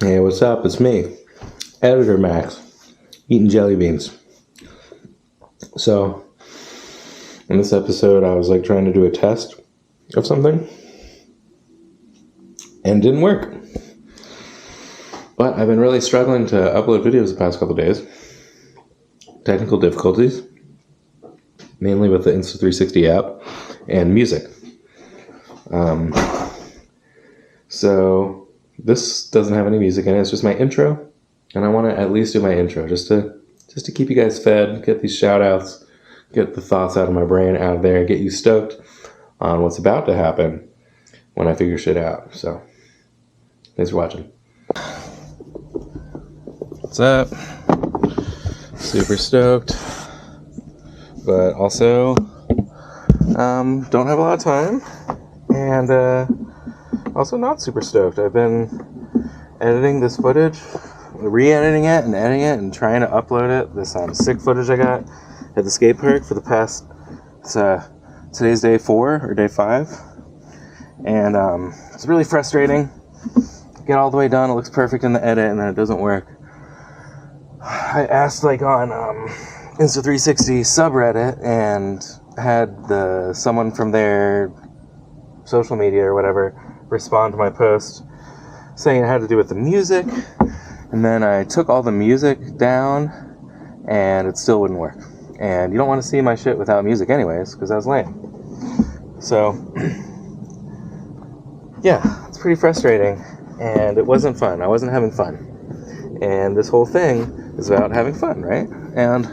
Hey, what's up? It's me, Editor Max, eating jelly beans. So, in this episode, I was like trying to do a test of something, and didn't work. But I've been really struggling to upload videos the past couple days. Technical difficulties, mainly with the Insta360 app, and music. So this doesn't have any music in it. It's just my intro, and I want to at least do my intro just to keep you guys fed, get these shout outs, get the thoughts out of my brain out there, and get you stoked on what's about to happen when I figure shit out. So thanks for watching. What's up? Super stoked, but also don't have a lot of time, and also not super stoked. I've been editing this footage, re-editing it and editing it and trying to upload it. This sick footage I got at the skate park for the past, today's day 4 or day 5. And it's really frustrating. Get all the way done, it looks perfect in the edit, and then it doesn't work. I asked on Insta360 subreddit and had someone from their social media or whatever respond to my post saying it had to do with the music, and then I took all the music down and it still wouldn't work. And you don't want to see my shit without music anyways, because that was lame. So yeah, it's pretty frustrating, and it wasn't fun. I wasn't having fun, and this whole thing is about having fun, right? And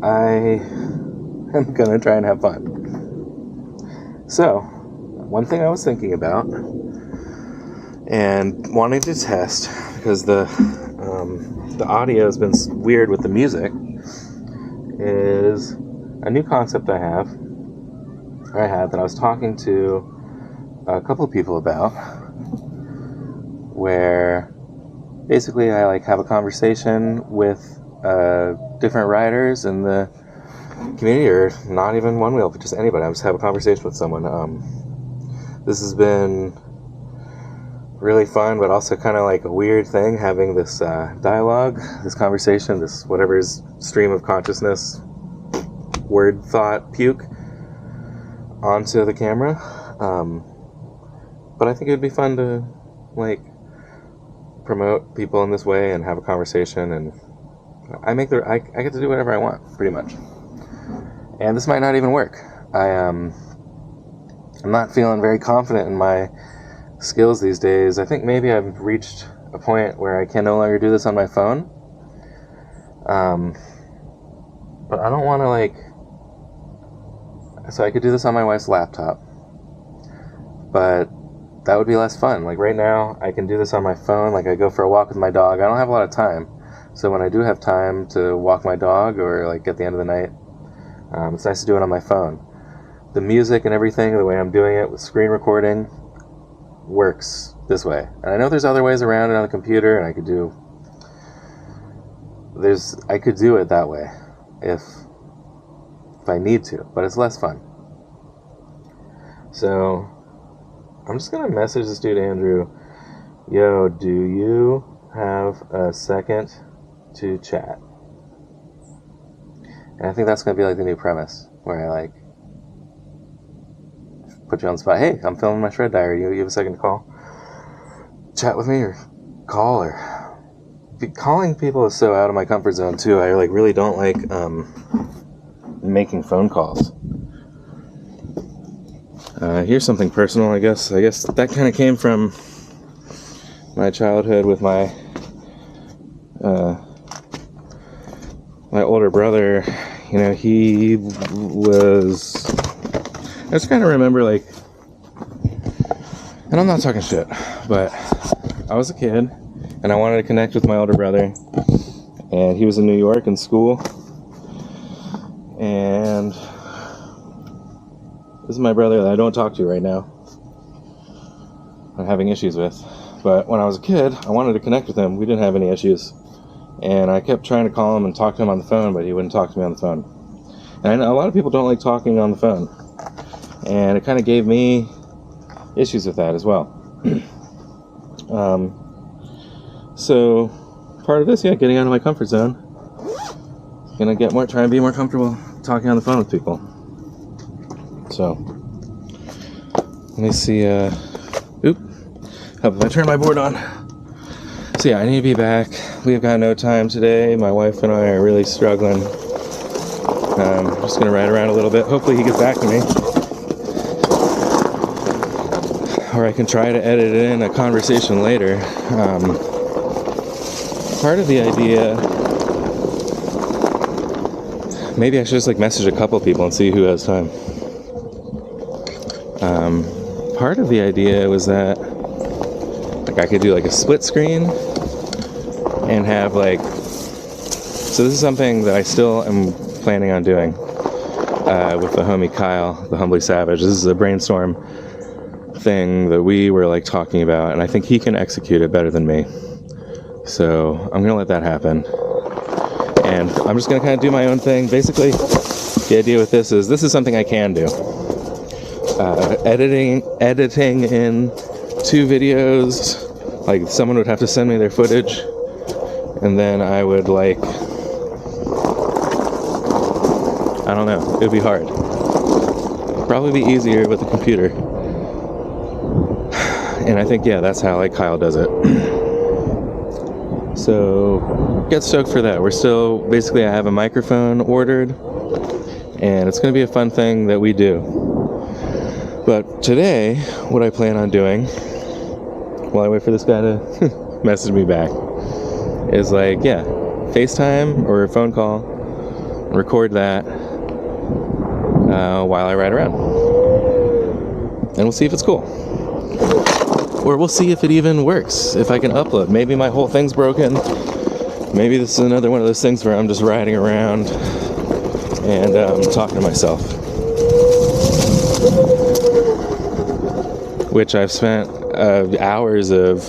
I am gonna try and have fun. So one thing I was thinking about and wanting to test, because the audio has been weird with the music, is a new concept I had that I was talking to a couple of people about, where basically I have a conversation with different riders in the community, or not even one wheel, but just anybody. I just have a conversation with someone. This has been really fun, but also kind of like a weird thing, having this dialogue, this conversation, this whatever's stream of consciousness, word, thought, puke onto the camera. But I think it would be fun to promote people in this way and have a conversation, and I get to do whatever I want, pretty much. And this might not even work. I'm not feeling very confident in my skills these days. I think maybe I've reached a point where I can no longer do this on my phone. But I don't want to so I could do this on my wife's laptop, but that would be less fun. Right now, I can do this on my phone. I go for a walk with my dog. I don't have a lot of time. So when I do have time to walk my dog, or at the end of the night, it's nice to do it on my phone. The music and everything, the way I'm doing it with screen recording, works this way. And I know there's other ways around it on the computer, and I could do it that way if I need to, but it's less fun. So I'm just gonna message this dude Andrew, yo, do you have a second to chat? And I think that's gonna be the new premise, where I put you on the spot. Hey, I'm filming my shred diary. You have a second to chat with me, or call, or calling people is so out of my comfort zone too. I really don't like making phone calls. Here's something personal, I guess that kind of came from my childhood with my older brother. He was, I just kind of remember and I'm not talking shit, but I was a kid and I wanted to connect with my older brother, and he was in New York in school, and this is my brother that I don't talk to right now. I'm having issues with. But when I was a kid, I wanted to connect with him. We didn't have any issues. And I kept trying to call him and talk to him on the phone, but he wouldn't talk to me on the phone. And I know a lot of people don't like talking on the phone. And it kind of gave me issues with that as well. So, part of this, getting out of my comfort zone. Gonna try and be more comfortable talking on the phone with people. So, let me see, help if I turn my board on. So yeah, I need to be back. We've got no time today. My wife and I are really struggling. I'm just gonna ride around a little bit. Hopefully he gets back to me. Or I can try to edit in a conversation later. Part of the idea, maybe I should just message a couple people and see who has time. Part of the idea was that I could do a split screen and have so this is something that I still am planning on doing with the homie Kyle, the Humbly Savage. This is a brainstorm thing that we were talking about, and I think he can execute it better than me. So I'm gonna let that happen, and I'm just gonna kind of do my own thing. Basically, the idea with this is something I can do. Editing in 2 videos, someone would have to send me their footage, and then I would I don't know, it would be hard. Probably be easier with a computer. And I think, that's how Kyle does it. So, get stoked for that. We're still, basically I have a microphone ordered, and it's going to be a fun thing that we do. But today, what I plan on doing, while I wait for this guy to message me back, is FaceTime or a phone call, record that while I ride around. And we'll see if it's cool. Or we'll see if it even works, if I can upload. Maybe my whole thing's broken. Maybe this is another one of those things where I'm just riding around and talking to myself. Which I've spent hours of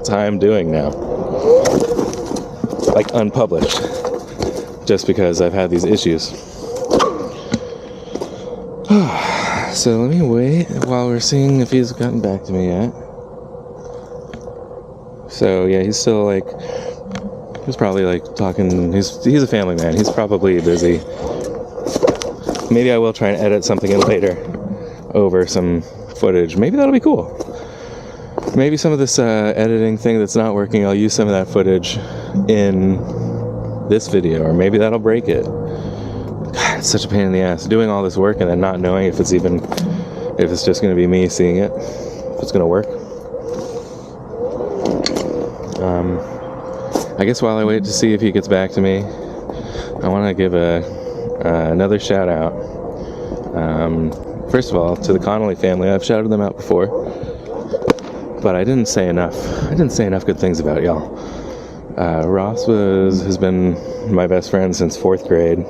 time doing now. Unpublished. Just because I've had these issues. So let me wait while we're seeing if he's gotten back to me yet. So yeah, he's still he's probably talking, he's a family man, he's probably busy. Maybe I will try and edit something in later over some footage. Maybe that'll be cool. Maybe some of this editing thing that's not working, I'll use some of that footage in this video, or maybe that'll break it. God, it's such a pain in the ass doing all this work and then not knowing if it's just going to be me seeing it, if it's going to work. I guess while I wait to see if he gets back to me, I want to give another shout out. First of all, to the Connolly family. I've shouted them out before, but I didn't say enough. Good things about y'all. Ross has been my best friend since 4th grade.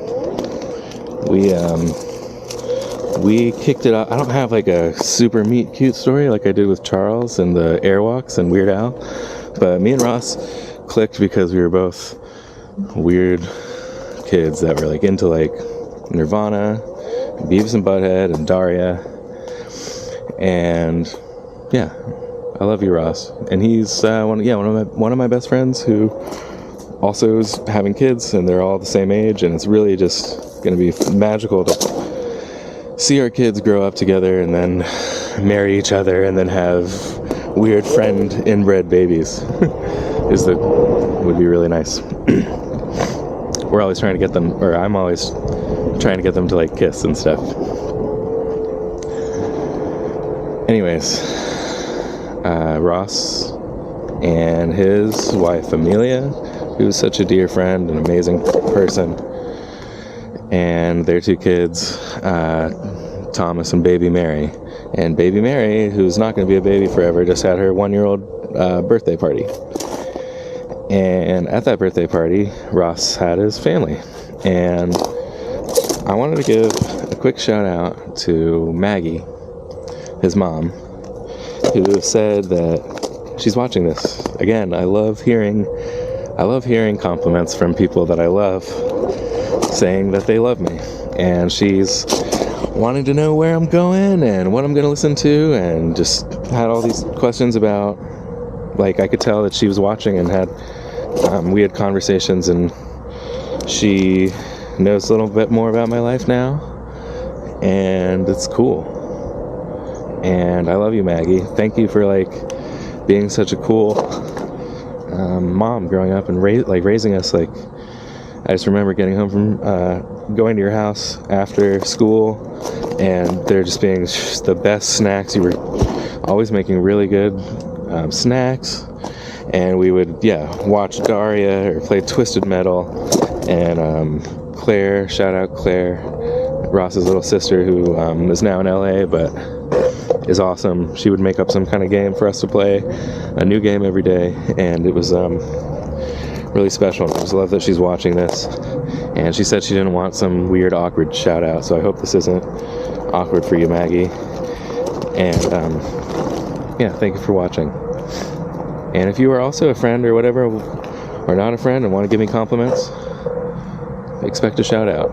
We kicked it off. I don't have a super meet cute story like I did with Charles and the Airwalks and Weird Al, but me and Ross clicked because we were both weird kids that were into Nirvana, Beavis and Butthead, and Daria. And yeah, I love you, Ross. And he's one of my best friends who also is having kids, and they're all the same age, and it's really just going to be magical to see our kids grow up together and then marry each other and then have weird friend inbred babies. Would be really nice. We're always trying to get them, or I'm always trying to get them to kiss and stuff. Anyways, Ross and his wife Amelia, who's such a dear friend, an amazing person, and their 2 kids, Thomas and baby Mary. And baby Mary, who's not going to be a baby forever, just had her 1-year-old birthday party. And at that birthday party, Ross had his family. And I wanted to give a quick shout out to Maggie, his mom, who said that she's watching this. Again, I love hearing compliments from people that I love, saying that they love me. And she's wanting to know where I'm going and what I'm going to listen to, and just had all these questions about like I could tell that she was watching and we had conversations, and she knows a little bit more about my life now, and it's cool. And I love you, Maggie. Thank you for like being such a cool mom growing up and raising us. Like, I just remember getting home from going to your house after school, and there just being the best snacks. You were always making really good snacks, and we would watch Daria or play Twisted Metal. And Claire, shout out Claire, Ross's little sister, who is now in LA but is awesome. She would make up some kind of game for us to play, a new game every day, and it was really special. I just love that she's watching this, and she said she didn't want some weird awkward shout out, so I hope this isn't awkward for you, Maggie. And thank you for watching. And if you are also a friend or whatever, or not a friend and want to give me compliments, expect a shout out.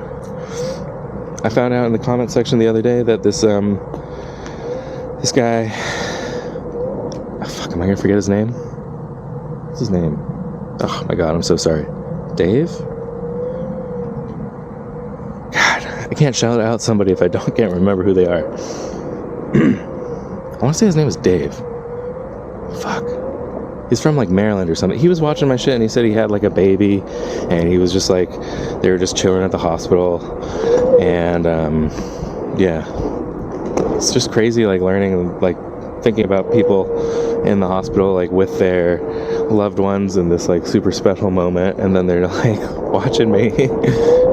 I found out in the comment section the other day that this guy, am I gonna forget his name? What's his name? Oh my god, I'm so sorry. Dave? God, I can't shout out somebody if I can't remember who they are. I want to say his name is Dave. Fuck. He's from like Maryland or something. He was watching my shit and he said he had like a baby, and he was just like, they were just chilling at the hospital, and it's just crazy, like learning, like thinking about people in the hospital, like with their loved ones in this like super special moment, and then they're like watching me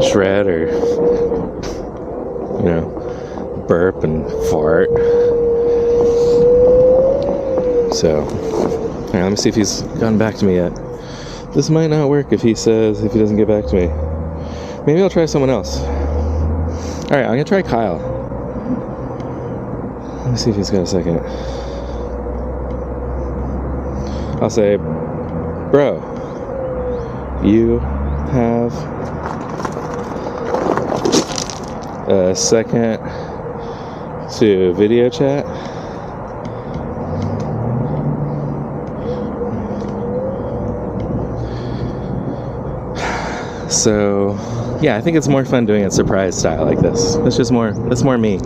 shred or burp and fart. So alright, let me see if he's gotten back to me yet. This might not work if he doesn't get back to me. Maybe I'll try someone else. Alright, I'm gonna try Kyle. Let me see if he's got a second. I'll say, bro, you have a second to video chat? So, I think it's more fun doing it surprise style like this. That's more me.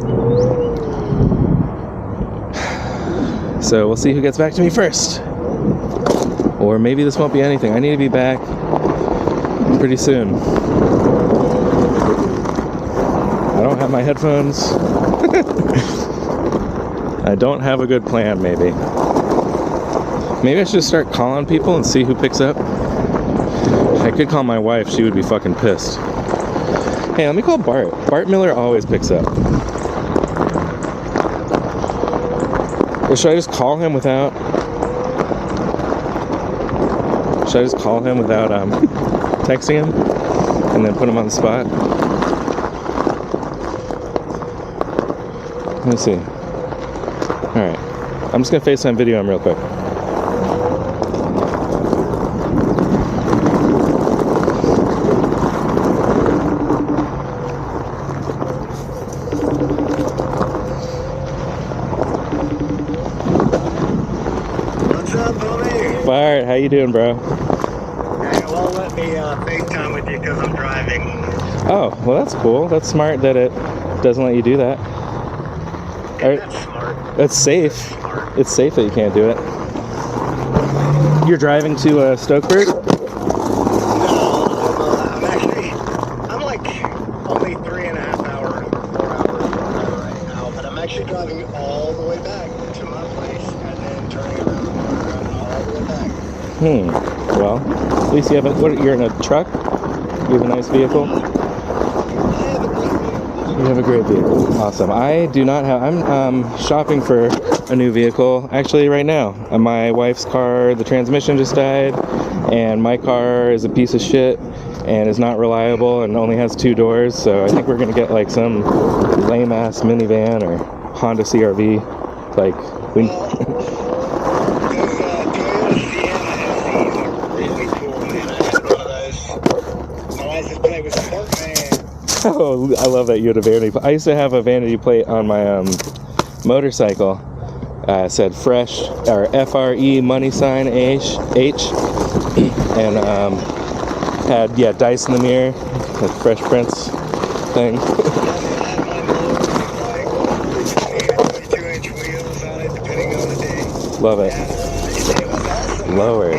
So we'll see who gets back to me first. Or maybe this won't be anything. I need to be back pretty soon. I don't have my headphones. I don't have a good plan, maybe. Maybe I should just start calling people and see who picks up. I could call my wife. She would be fucking pissed. Hey, let me call Bart. Bart Miller always picks up. Or should I just call him without... texting him? And then put him on the spot? Let me see. Alright. I'm just gonna FaceTime video him real quick. Bart, how you doing, bro? Hey, well, let me FaceTime with you because I'm driving. Oh, well, that's cool. That's smart that it doesn't let you do that. That's smart. That's safe. Smart. It's safe that you can't do it. You're driving to Stokeburg? No, I'm like only 3.5 hours, 4 hours right now, but I'm actually driving all the way back to my place and then turning around all the way back. Well, at least you have you're in a truck? You have a nice vehicle? You have a great vehicle. Awesome. I do not have... I'm shopping for a new vehicle, actually, right now. My wife's car, the transmission just died, and my car is a piece of shit and is not reliable and only has 2 doors, so I think we're going to get, like, some lame-ass minivan or Honda CR-V. Like, we... Oh, I love that you had a vanity plate. I used to have a vanity plate on my motorcycle, said fresh, or FRE money sign H, and had, yeah, dice in the mirror, like Fresh Prince thing. Love it. Lower.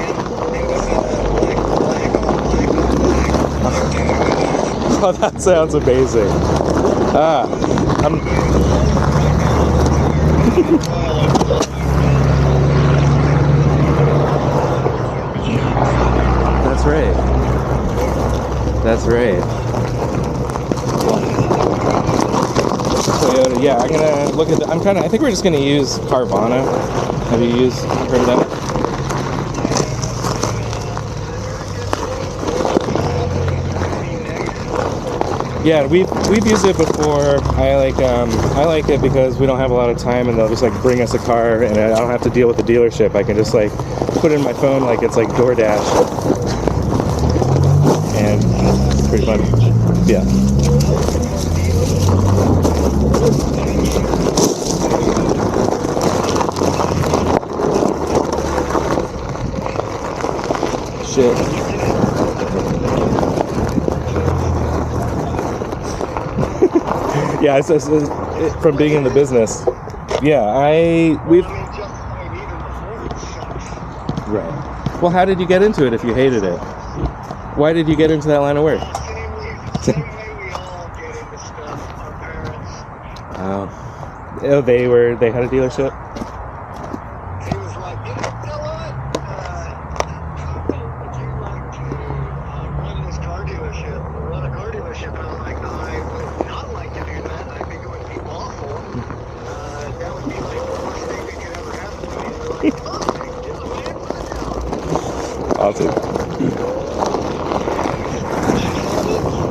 Oh, that sounds amazing. That's right. That's right. Toyota, yeah, I'm gonna look at the, I think we're just gonna use Carvana. Have you heard of that? Yeah, we've used it before. I like it because we don't have a lot of time, and they'll just like bring us a car, and I don't have to deal with the dealership. I can just like put it in my phone like it's like DoorDash, and it's pretty fun. Yeah. Shit. Yeah, it's from being in the business. Yeah, we've. Right. Well, how did you get into it if you hated it? Why did you get into that line of work? Oh, they had a dealership. He was like, you know what? Would you like to run this car dealership, run a car dealership? And I'm like, I would not like to do that. I think it would be awful. That would be like the worst thing that could ever happen to me. Like, oh, do it, man. Awesome.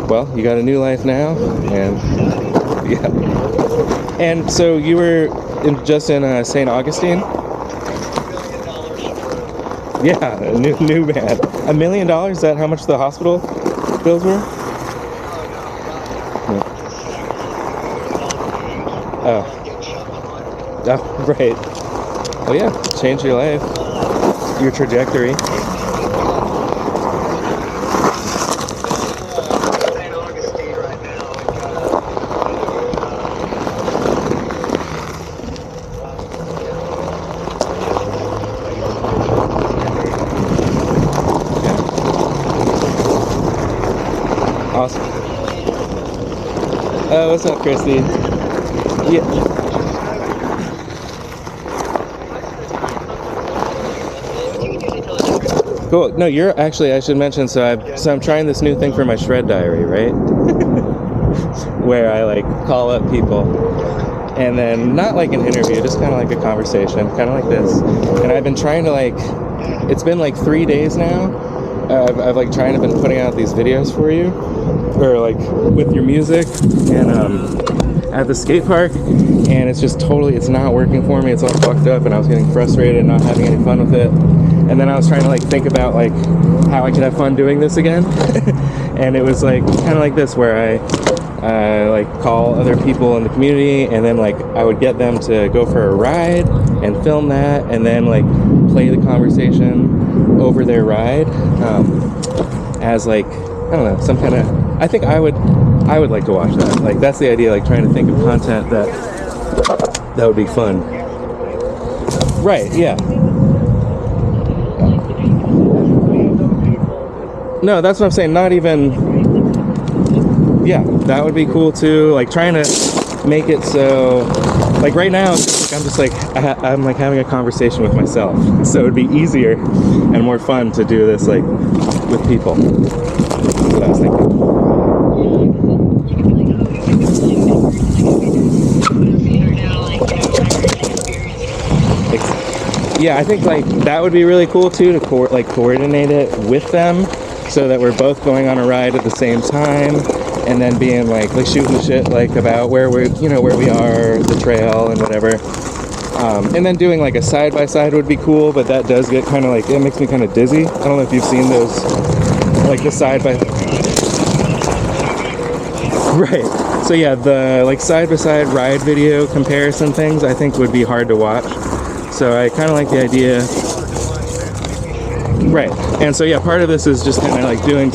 Well, you got a new life now, and yeah. And so you were just in St. Augustine? Yeah, a new man. $1 million? Is that how much the hospital bills were? Oh. Oh, right. Oh yeah, change your life, your trajectory. Awesome. Oh, what's up, Kristy? Yeah. Cool. No, you're actually, I should mention, so I'm trying this new thing for my shred diary, right? Where I like call up people, and then not like an interview, just kind of like a conversation, kind of like this. And I've been trying to it's been like 3 days now. I've like trying to been putting out these videos for you, or like with your music, and at the skate park, and it's just totally, it's not working for me. It's all fucked up, and I was getting frustrated, not having any fun with it. And then I was trying to like think about like how I could have fun doing this again. And it was like kind of like this, where I like call other people in the community, and then like I would get them to go for a ride and film that, and then like play the conversation over their ride as like, I don't know, some kind of, I think I would like to watch that. Like that's the idea, like trying to think of content that would be fun. Right, yeah. No, that's what I'm saying. Not even, yeah, that would be cool too. Like trying to make it so, like right now, it's just like, I'm just like, I'm like having a conversation with myself. So it'd be easier and more fun to do this like with people. That's what I was thinking. Yeah, I think like that would be really cool too, to coordinate it with them, so that we're both going on a ride at the same time, and then being like shooting the shit like about where we are, the trail and whatever. And then doing like a side by side would be cool, but that does get kind of like, it makes me kind of dizzy. I don't know if you've seen those, like the side by. Right. So yeah, the like side by side ride video comparison things I think would be hard to watch. So I kind of like the idea. Right. And so, yeah, part of this is just kind of like doing...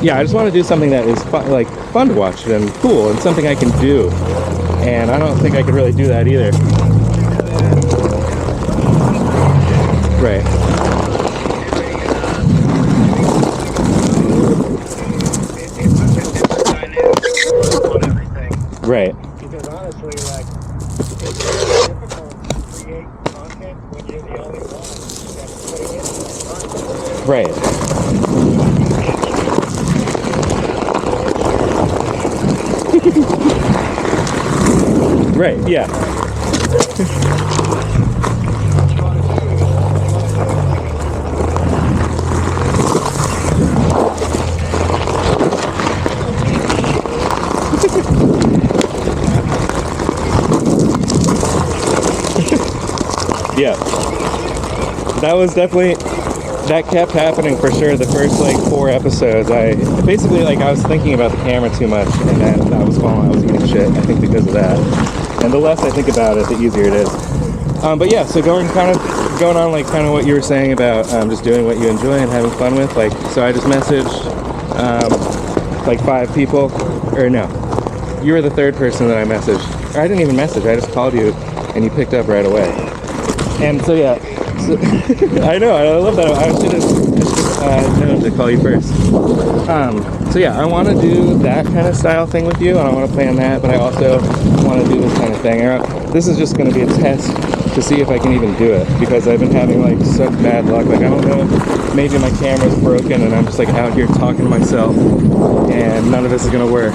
Yeah, I just want to do something that is fun to watch and cool and something I can do. And I don't think I could really do that either. Right. Right. Because honestly, like, it's difficult to create content when you're the only one that's putting in content. Right. Right, yeah. Yeah. That was definitely, that kept happening for sure. The first like 4 episodes, I was thinking about the camera too much, and then I was eating shit, I think, because of that. And the less I think about it, the easier it is. But yeah, so going on like kind of what you were saying about just doing what you enjoy and having fun with. Like, so I just messaged like 5 people, or no, you were the 3rd person that I messaged. Or I didn't even message, I just called you and you picked up right away. And so yeah, so, I know, I love that. I should have known to call you first. So yeah, I want to do that kind of style thing with you, and I want to plan that, but I also want to do this kind of thing. This is just going to be a test to see if I can even do it, because I've been having like such bad luck. Like, I don't know, maybe my camera's broken and I'm just like out here talking to myself and none of this is going to work.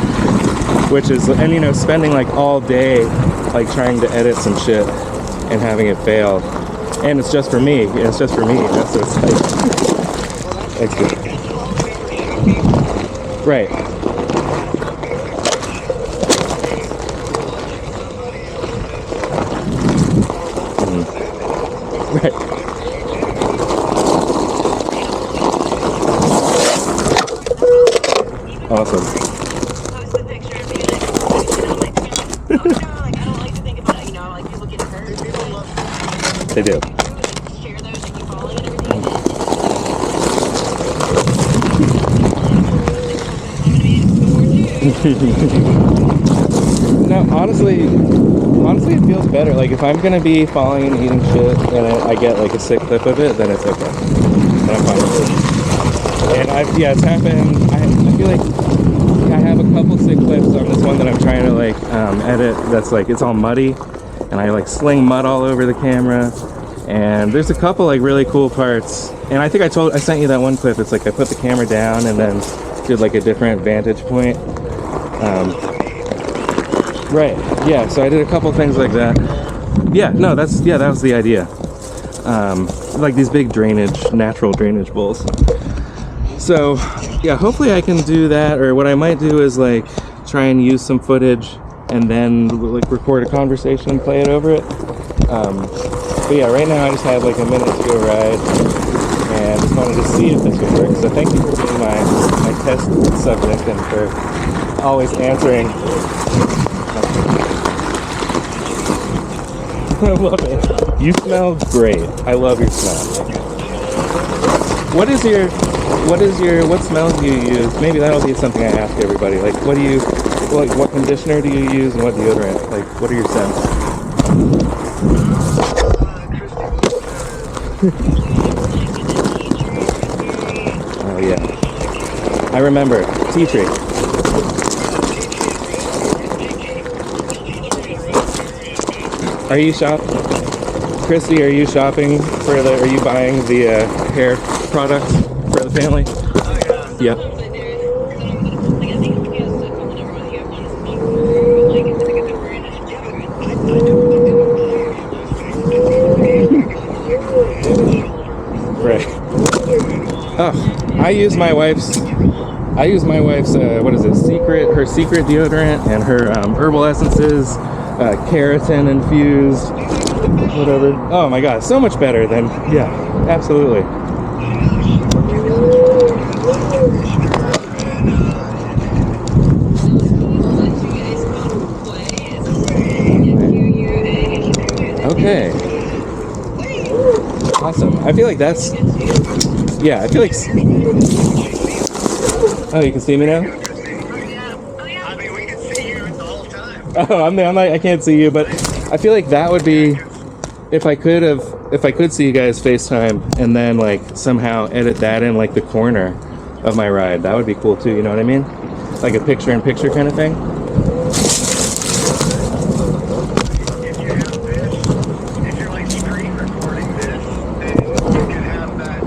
Which is, and you know, spending like all day like trying to edit some shit and having it fail. And it's just for me. It's just for me. That's what it's like. It's good. Right. Mm-hmm. Right. Awesome. They do. No, honestly, it feels better. Like, if I'm gonna be falling and eating shit and I get like a sick clip of it, then it's okay. Then I'm fine with it. And it's happened. I feel like I have a couple sick clips on this one that I'm trying to like edit. That's like, it's all muddy, and I like sling mud all over the camera. And there's a couple like really cool parts. And I think I sent you that one clip. It's like I put the camera down and then did like a different vantage point. Right, yeah, so I did a couple things like that. Yeah, no, that was the idea. Like these big natural drainage bowls. So, yeah, hopefully I can do that, or what I might do is like try and use some footage and then like record a conversation and play it over it. But yeah, right now I just have like a minute to go ride, and just wanted to see if this would work. So thank you for being my test subject and for always answering. I love it. You smell great. I love your smell. What smells do you use? Maybe that'll be something I ask everybody. Like, what conditioner do you use and what deodorant? Like, what are your scents? Oh yeah, I remember tea tree. Are you Kristy? Are you shopping for are you buying the hair products for the family? Oh yeah. Yep. Right. Oh, I use my wife's her secret deodorant and her herbal essences, keratin infused, whatever. Oh my god, so much better than, yeah, absolutely. Okay. Awesome. I feel like that's... Yeah, I feel like... Oh, you can see me now? I mean, we can see you the whole time. Oh, I can't see you, but I feel like that would be... If I could see you guys FaceTime and then like somehow edit that in like the corner of my ride, that would be cool too, you know what I mean? Like a picture-in-picture kind of thing. If you have this, if you're like screen recording this, then you can have that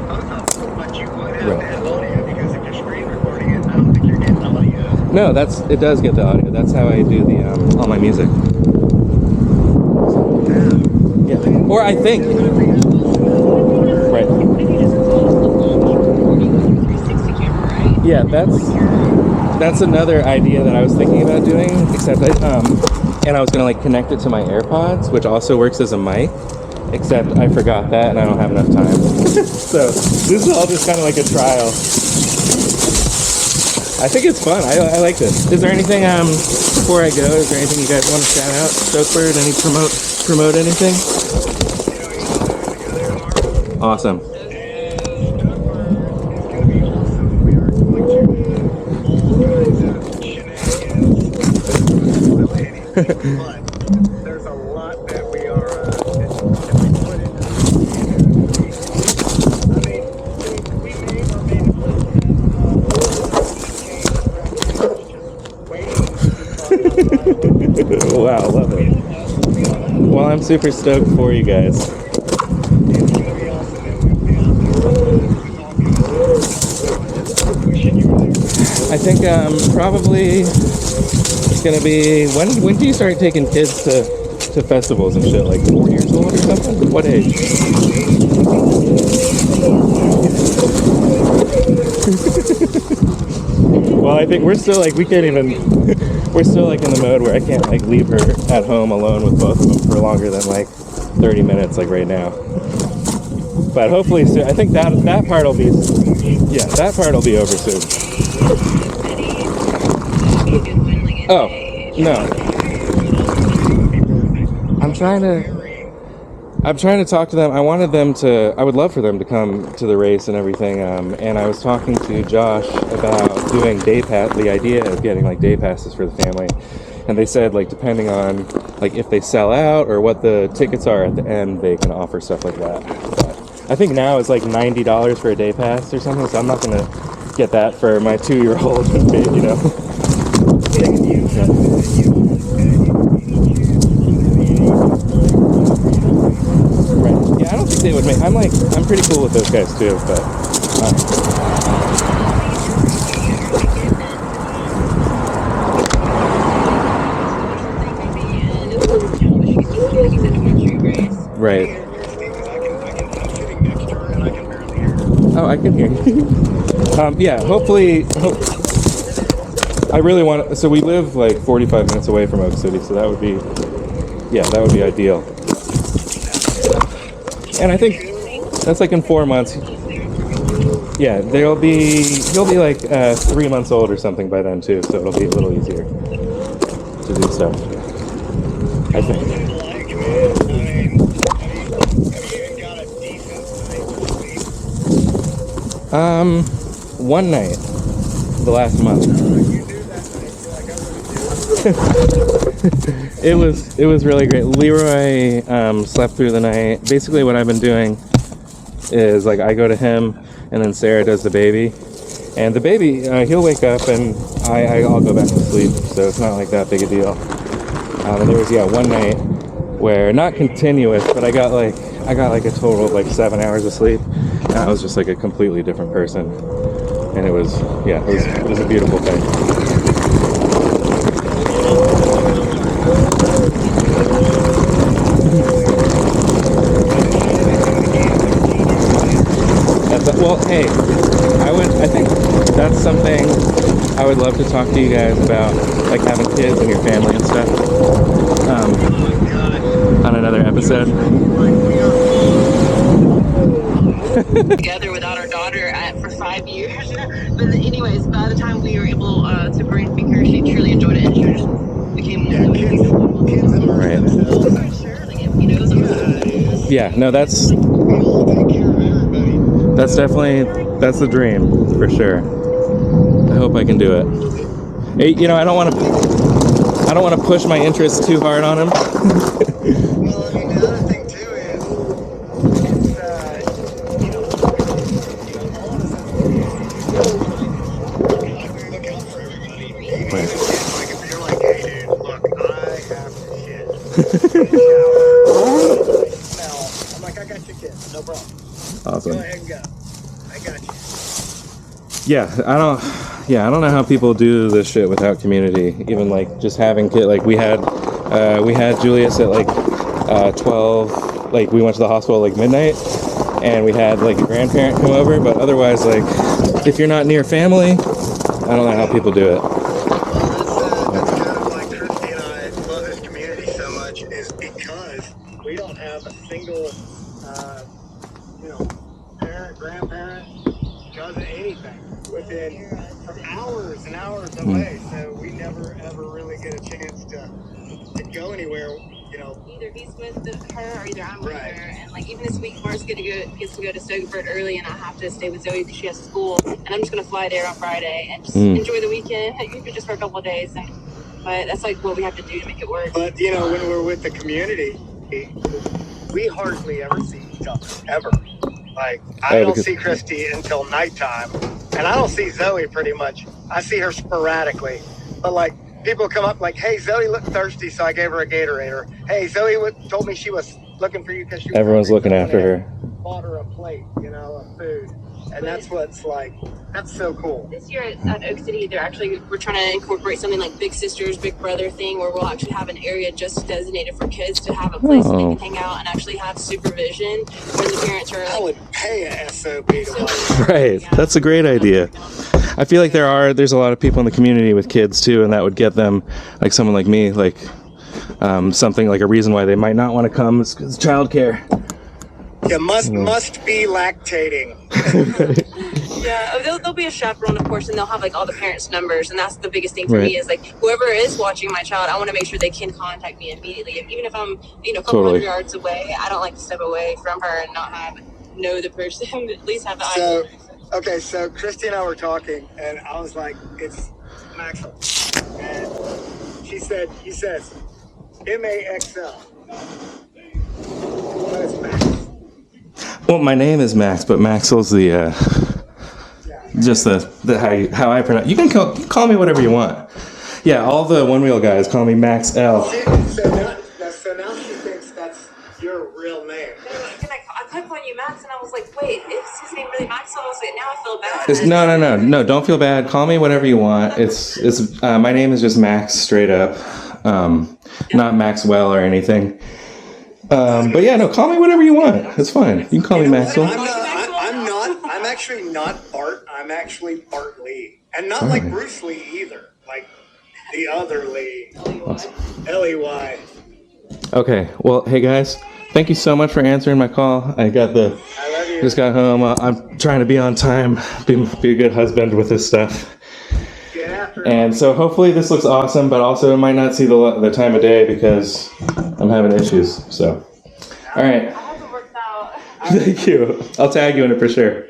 both of them, but you would have to have audio because if you're screen recording it, I don't think you're getting audio. No, it does get the audio. That's how I do the all my music. Yeah. Or I think. Right. Yeah, that's another idea that I was thinking about doing, except and I was gonna like connect it to my AirPods, which also works as a mic, except I forgot that and I don't have enough time. So this is all just kind of like a trial. I think it's fun. I like this. Is there anything before I go? Is there anything you guys want to shout out? Stokebird, any promote anything? Awesome. But there's a lot that we are that we put into this. I mean, we may or may not. Wow, love it. Well, I'm super stoked for you guys. I think probably it's gonna be when do you start taking kids to festivals and shit? Like 4 years old or something? What age? Well, I think we're still like we can't even. We're still like in the mode where I can't like leave her at home alone with both of them for longer than like 30 minutes, like right now. But hopefully soon. I think that part will be. Yeah, that part will be over soon. Oh, no. I'm trying to talk to them. I would love for them to come to the race and everything. And I was talking to Josh about doing day pass, the idea of getting like day passes for the family. And they said like depending on like if they sell out or what the tickets are at the end, they can offer stuff like that. But I think now it's like $90 for a day pass or something. So I'm not gonna get that for my 2-year-old kid, you know. Right. Yeah, I don't think they would make. I'm pretty cool with those guys too, but. Right. Oh, I can hear you. Yeah, hopefully. I really want. So we live like 45 minutes away from Oak City, so that would be ideal. And I think that's like in 4 months. Yeah, he'll be like 3 months old or something by then too, so it'll be a little easier to do stuff. I think. One night, the last month. It was really great. Leroy slept through the night. Basically, what I've been doing is like I go to him, and then Sarah does the baby, and the baby he'll wake up and I'll go back to sleep. So it's not like that big a deal. And there was one night where not continuous, but I got like a total of like 7 hours of sleep, and I was just like a completely different person. And it was a beautiful thing. Well, hey, I think that's something I would love to talk to you guys about, like having kids and your family and stuff, on another episode. Together without our daughter for 5 years. But anyways, by the time we were able to breastfeed her, she truly enjoyed it, and she just became kids immerse themselves. Sure, like, you know, yeah, no, that's we all take care of everybody. That's the dream for sure. I hope I can do it. Hey, you know, I don't want to push my interests too hard on him. Well, I mean, the other thing too is, it's, you know, all of us as we look out for everybody. Even kids, like, if you're like, hey, dude, look, I have to shit. I smell. I'm like, I got your kid, no problem. Awesome. Go ahead and go. I got you. Yeah, I don't know how people do this shit without community. Even like just having kids. Like we had Julius at like 12. Like we went to the hospital like midnight, and we had like a grandparent come over. But otherwise, like if you're not near family, I don't know how people do it. Well, that's kind of why Kristy and I love this community so much, is because we don't have a single, parent, grandparent, cousin, anything within from hours and hours away. So we never ever really get a chance to go anywhere. Either he's with her or either I'm with Right. her. And like even this week, Bart's gets to go to Stokeford early, and I have to stay with Zoe because she has school. And I'm just gonna fly there on Friday and just enjoy the weekend, even just for a couple of days. But that's like what we have to do to make it work. But when we're with the community, we hardly ever see each other ever. Like I don't see Kristy until nighttime, and I don't see Zoe pretty much. I see her sporadically, but like. People come up like, hey, Zoe looked thirsty, so I gave her a Gatorade. Or, hey, Zoe told me she was looking for you because she was Everyone's looking after her. Bought her a plate, of food. And that's what's like, that's so cool. This year at Oak City, we're trying to incorporate something like Big Sisters, Big Brother thing, where we'll actually have an area just designated for kids to have a place where they can hang out and actually have supervision when the parents are like... I would pay a SOB to watch. Right, that's a great idea. I feel like there's a lot of people in the community with kids too, and that would get them, like someone like me, like something like a reason why they might not want to come is childcare. Yeah, must be lactating. Yeah, there'll be a chaperone, of course, and they'll have like all the parents' numbers, and that's the biggest thing for me is like whoever is watching my child, I want to make sure they can contact me immediately, even if I'm a couple hundred yards away. I don't like to step away from her and not know the person, at least have the eye. Okay, so Kristy and I were talking, and I was like, it's Maxl. And he says, Maxl. What is Max? Well, my name is Max, but Maxl's the, just the how I pronounce. You can call me whatever you want. Yeah, all the one wheel guys call me Maxl. So now she thinks that's your real name. I kept calling you Max, and I was like, wait, is his name really Maxl? I was like, now I feel bad. No, don't feel bad. Call me whatever you want. It's my name is just Max, straight up. Not Maxwell or anything. But yeah, no, call me whatever you want. It's fine. You can call me Maxl. I'm actually not Bart. I'm actually Bart Lee. And not like Bruce Lee either. Like the other Lee. Awesome. L-E-Y. Okay, well, hey guys, thank you so much for answering my call. I love you. Just got home. I'm trying to be on time, be a good husband with this stuff. Get after it. And so hopefully this looks awesome, but also it might not see the time of day because I'm having issues. So, all right. I hope it works out. Thank you. I'll tag you in it for sure.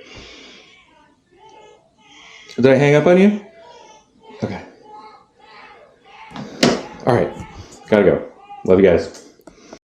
Did I hang up on you? Okay. All right. Gotta go. Love you guys.